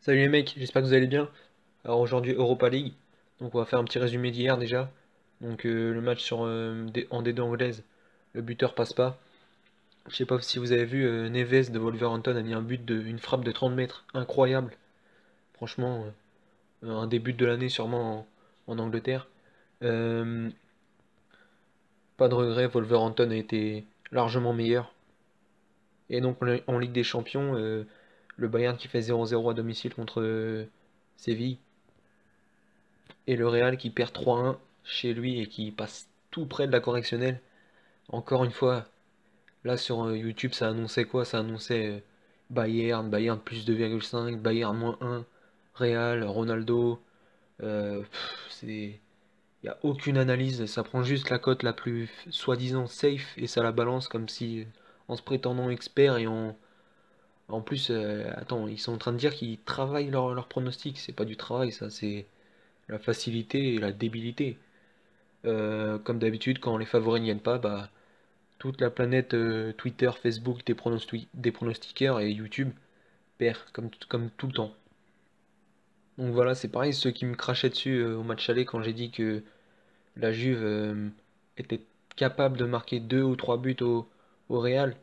Salut les mecs, j'espère que vous allez bien. Alors aujourd'hui Europa League, donc on va faire un petit résumé d'hier déjà. Donc le match en D2 anglaise, le buteur passe pas. Je sais pas si vous avez vu, Neves de Wolverhampton a mis une frappe de 30 mètres, incroyable. Franchement, un des buts de l'année sûrement en Angleterre. Euh, Pas de regret, Wolverhampton a été largement meilleur. Et donc en Ligue des Champions, le Bayern qui fait 0-0 à domicile contre Séville. Et le Real qui perd 3-1 chez lui et qui passe tout près de la correctionnelle. Encore une fois, là sur YouTube, ça annonçait quoi? Ça annonçait Bayern plus 2,5, Bayern moins 1, Real, Ronaldo. Il n'y a aucune analyse, ça prend juste la cote la plus soi-disant safe et ça la balance comme si, en se prétendant expert et en plus, attends, ils sont en train de dire qu'ils travaillent leur pronostic. C'est pas du travail, ça, c'est la facilité et la débilité. Comme d'habitude, quand les favoris n'y viennent pas, bah, toute la planète Twitter, Facebook, des pronostiqueurs et YouTube perd, comme tout le temps. Donc voilà, c'est pareil, ceux qui me crachaient dessus au match aller quand j'ai dit que la Juve était capable de marquer 2 ou 3 buts au Real.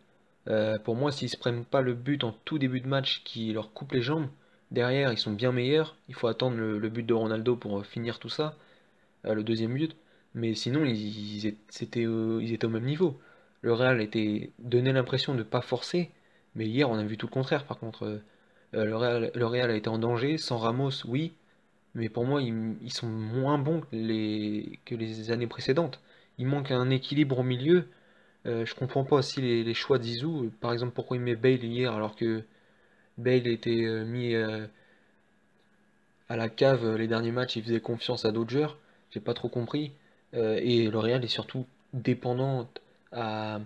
Pour moi, s'ils se prennent pas le but en tout début de match qui leur coupe les jambes, derrière ils sont bien meilleurs. Il faut attendre le but de Ronaldo pour finir tout ça. Le deuxième but. Mais sinon, ils étaient au même niveau. Le Real donnait l'impression de ne pas forcer, mais hier on a vu tout le contraire. Par contre, le Real a été en danger. Sans Ramos, oui, mais pour moi, ils sont moins bons que les années précédentes. Il manque un équilibre au milieu. Je comprends pas aussi les choix de Zizou. Par exemple, pourquoi il met Bale hier alors que Bale était mis à la cave les derniers matchs, il faisait confiance à d'autres joueurs. J'ai pas trop compris. Et le Real est surtout dépendant à,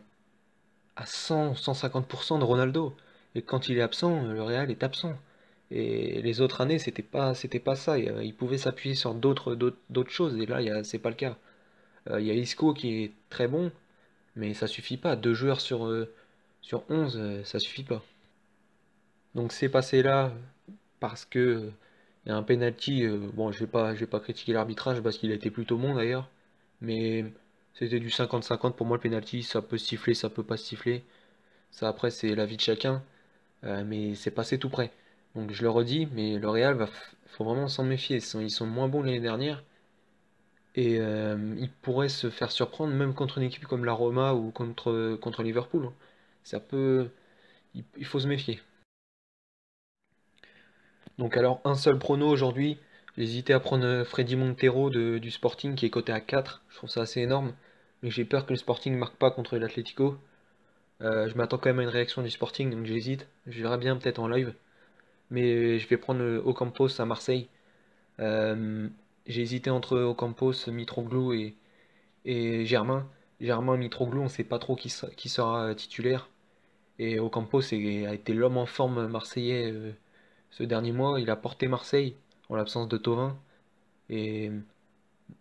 à 100-150% de Ronaldo. Et quand il est absent, le Real est absent. Et les autres années, c'était pas ça. Il pouvait s'appuyer sur d'autres choses. Et là, c'est pas le cas. Il y a Isco qui est très bon, mais ça suffit pas. Deux joueurs sur 11, ça suffit pas. Donc c'est passé là parce que il y a un penalty. Bon, je vais pas critiquer l'arbitrage parce qu'il a été plutôt bon d'ailleurs, mais c'était du 50-50 pour moi le penalty. Ça peut siffler, ça peut pas siffler. Ça après c'est l'avis de chacun, mais c'est passé tout près. Donc je le redis, mais le Real faut vraiment s'en méfier. Ils sont moins bons que l'année dernière et ils pourraient se faire surprendre même contre une équipe comme la Roma ou contre Liverpool, hein. Ça peut, il faut se méfier. Donc alors un seul prono aujourd'hui, j'ai hésité à prendre Freddy Montero du Sporting qui est coté à 4. Je trouve ça assez énorme, mais j'ai peur que le Sporting ne marque pas contre l'Atlético. Je m'attends quand même à une réaction du Sporting, donc j'hésite. Je verrai bien peut-être en live, mais je vais prendre Ocampos à Marseille. Euh, j'ai hésité entre Ocampos, Mitroglou et Germain. Germain, Mitroglou, on ne sait pas trop qui sera titulaire. Et Ocampos a été l'homme en forme marseillais ce dernier mois. Il a porté Marseille en l'absence de Thauvin. Et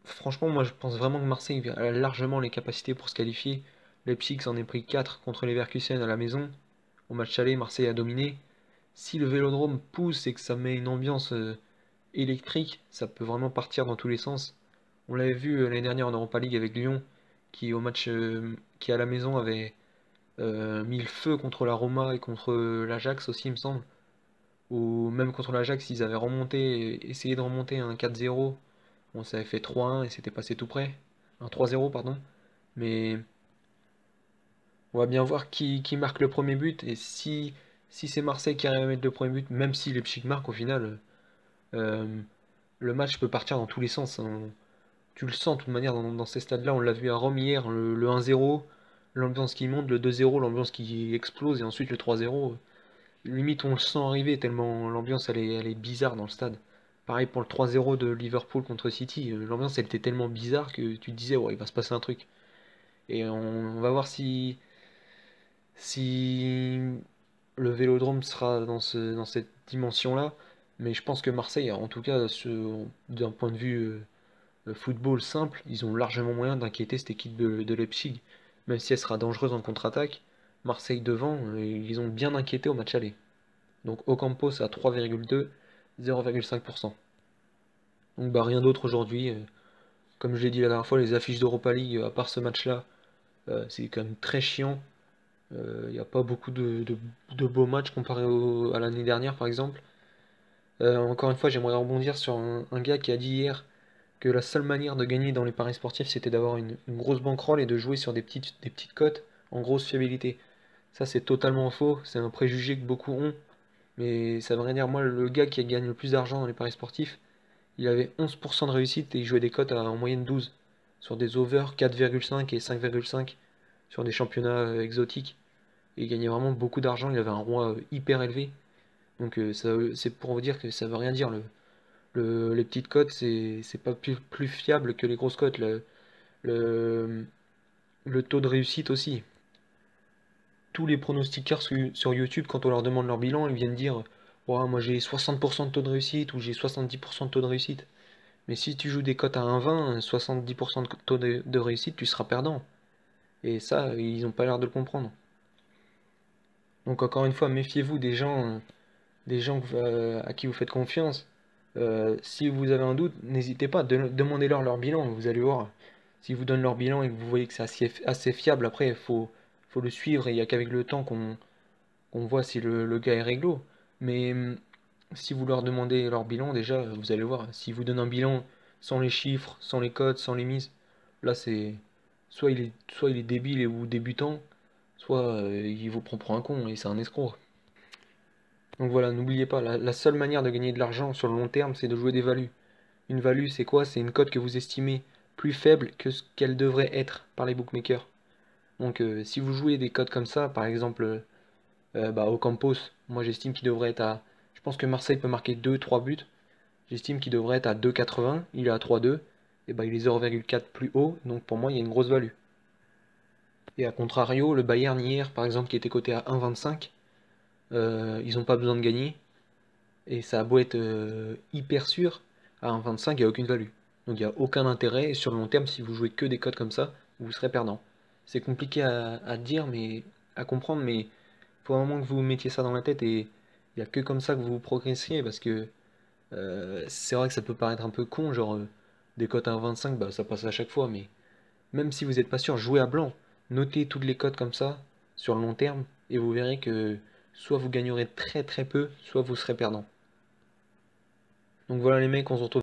franchement, moi je pense vraiment que Marseille a largement les capacités pour se qualifier. Leipzig s'en est pris 4 contre les Leverkusen à la maison. Au match aller, Marseille a dominé. Si le Vélodrome pousse et que ça met une ambiance électrique, ça peut vraiment partir dans tous les sens. On l'avait vu l'année dernière en Europa League avec Lyon, qui au match qui à la maison avait mis le feu contre la Roma et contre l'Ajax aussi, il me semble. Ou même contre l'Ajax, ils avaient essayé de remonter un 4-0. Bon, ça avait fait 3-1 et c'était passé tout près. Un 3-0, pardon. Mais on va bien voir qui marque le premier but. Et si c'est Marseille qui arrive à mettre le premier but, même si Leipzig marque au final, euh, le match peut partir dans tous les sens, hein. Tu le sens de toute manière dans ces stades-là. On l'a vu à Rome hier, le 1-0, l'ambiance qui monte, le 2-0, l'ambiance qui explose, et ensuite le 3-0. Limite, on le sent arriver tellement l'ambiance elle est bizarre dans le stade. Pareil pour le 3-0 de Liverpool contre City. L'ambiance elle était tellement bizarre que tu te disais, ouais, il va se passer un truc. Et on va voir si le Vélodrome sera dans cette dimension-là. Mais je pense que Marseille, en tout cas, d'un point de vue football simple, ils ont largement moyen d'inquiéter cette équipe de Leipzig. Même si elle sera dangereuse en contre-attaque, Marseille devant, ils ont bien inquiété au match aller. Donc Ocampos à 3,2, 0,5%. Donc bah rien d'autre aujourd'hui. Comme je l'ai dit la dernière fois, les affiches d'Europa League, à part ce match-là, c'est quand même très chiant. Il n'y a pas beaucoup de beaux matchs comparé à l'année dernière par exemple. Encore une fois, j'aimerais rebondir sur un gars qui a dit hier que la seule manière de gagner dans les paris sportifs, c'était d'avoir une grosse bankroll et de jouer sur des petites cotes en grosse fiabilité. Ça, c'est totalement faux, c'est un préjugé que beaucoup ont, mais ça veut rien dire. Moi, le gars qui gagne le plus d'argent dans les paris sportifs, il avait 11% de réussite et il jouait des cotes en moyenne 12, sur des over 4,5 et 5,5 sur des championnats exotiques. Et il gagnait vraiment beaucoup d'argent, il avait un roi hyper élevé. Donc c'est pour vous dire que ça veut rien dire. Les petites cotes, c'est pas plus fiable que les grosses cotes. Le, le taux de réussite aussi. Tous les pronostiqueurs sur YouTube, quand on leur demande leur bilan, ils viennent dire ouais, moi j'ai 60% de taux de réussite ou j'ai 70% de taux de réussite. Mais si tu joues des cotes à 1,20, 70% de taux de réussite, tu seras perdant. Et ça, ils n'ont pas l'air de le comprendre. Donc encore une fois, méfiez-vous des gens à qui vous faites confiance. Si vous avez un doute, n'hésitez pas, demandez-leur leur bilan, vous allez voir. S'ils vous donnent leur bilan et que vous voyez que c'est assez fiable, après, il faut le suivre et il n'y a qu'avec le temps qu'on voit si le gars est réglo. Mais si vous leur demandez leur bilan, déjà, vous allez voir. S'ils vous donnent un bilan sans les chiffres, sans les codes, sans les mises, là, c'est soit il est débile ou débutant, soit il vous prend pour un con et c'est un escroc. Donc voilà, n'oubliez pas, la seule manière de gagner de l'argent sur le long terme, c'est de jouer des values. Une value, c'est quoi? C'est une cote que vous estimez plus faible que ce qu'elle devrait être par les bookmakers. Donc si vous jouez des cotes comme ça, par exemple bah, Ocampos, moi j'estime qu'il devrait être à... Je pense que Marseille peut marquer 2-3 buts. J'estime qu'il devrait être à 2,80. Il est à 3,2. Et bah il est 0,4 plus haut. Donc pour moi, il y a une grosse value. Et à contrario, le Bayern hier, par exemple, qui était coté à 1,25, ils n'ont pas besoin de gagner. Et ça a beau être hyper sûr, à 1,25, il n'y a aucune value. Donc il n'y a aucun intérêt. Et sur le long terme, si vous jouez que des cotes comme ça, vous serez perdant. C'est compliqué à dire, mais à comprendre, mais il faut vraiment que vous mettiez ça dans la tête et il n'y a que comme ça que vous progressiez parce que c'est vrai que ça peut paraître un peu con, genre des cotes à 1,25, bah ça passe à chaque fois, mais même si vous n'êtes pas sûr, jouez à blanc. Notez toutes les cotes comme ça sur le long terme et vous verrez que soit vous gagnerez très très peu, soit vous serez perdant. Donc voilà les mecs, on se retrouve.